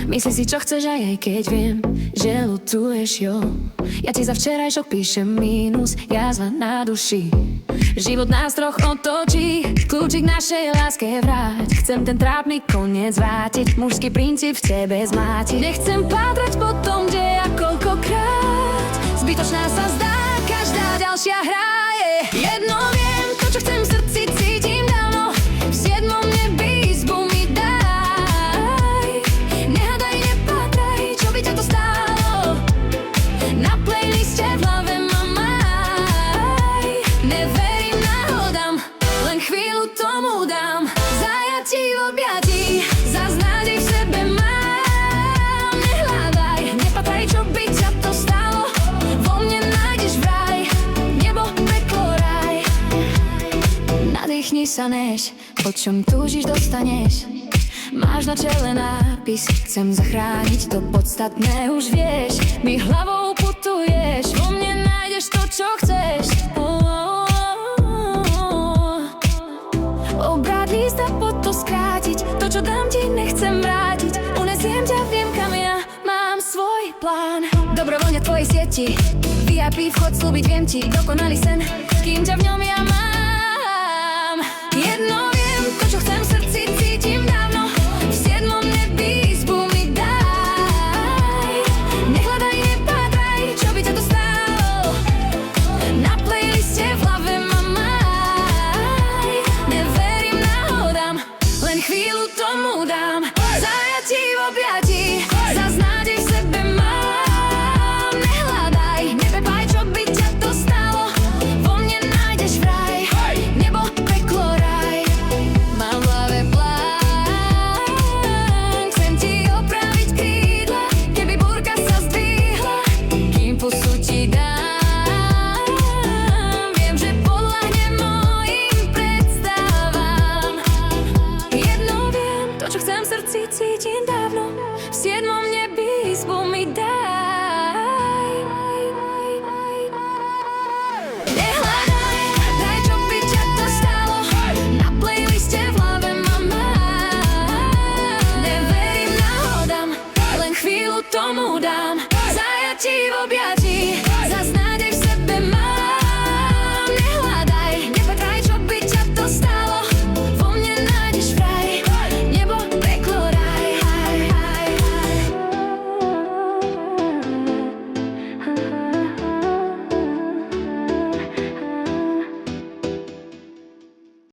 Myslí si, čo chceš aj keď viem, že ľutuješ, jo. Ja ti za včerajšok píšem mínus, jazva na duši. Život nás troch otočí, kľúčik našej láske vráť. Chcem ten trápny koniec vrátiť, mužský princíp v tebe zmátiť. Nechcem pátrať po tom, kde a koľkokrát zbytočná sa zdá každá ďalšia hra. Jedno viem, to čo chcem v srdci cítim dávno, v 7. nebi izbu mi daj. Nehádaj, nepátraj, čo by ťa to stálo, na playliste v hlave ma maj. Neverím náhodám, len chvíľu tomu dám, zajatí v objatí, zas nádej v sebe mám. Nehľadaj, nepátraj, čo by ťa to stálo, vo mne nájdeš vraj, nebo, peklo, raj. Nadýchni sa, než po čom túžiš dostaneš. Máš na čele nápis, chcem zachrániť to podstatné, už vieš. Mi hlavou putuješ, vo mne nájdeš to, čo chceš. Obrát lísta, pod to skrátiť, to, čo dám ti, nechcem vrátiť. Unesiem ťa, viem, kam ja mám svoj plán. Dobrovoľne v tvojej sieti, VIP vchod slúbiť viem ti, dokonalý sen, kým ťa v ňom ja mám. Jedno viem, to, čo chcem v srdci cítim dávno, v 7. nebi izbu mi daj. Nehľadaj, nepátraj, čo by ťa to stálo, na playliste v hlave ma maj. Neverím náhodám, len chvíľu tomu dám, zajatí v objatí, zas nádej v sebe mám. Nehľadaj, nepepaj, čo by ťa to stálo, vo mne nájdeš vraj, nebo, peklo, raj. Mám v hlave plán, chcem ti opraviť krídla, keby búrka sa zdvihla, kým pusu ti dám. Viem, že podľahnem mojim predstavám. Jedno viem, to, čo chcem v srdci cítim dávno, v 7. nebi izbu mi daj.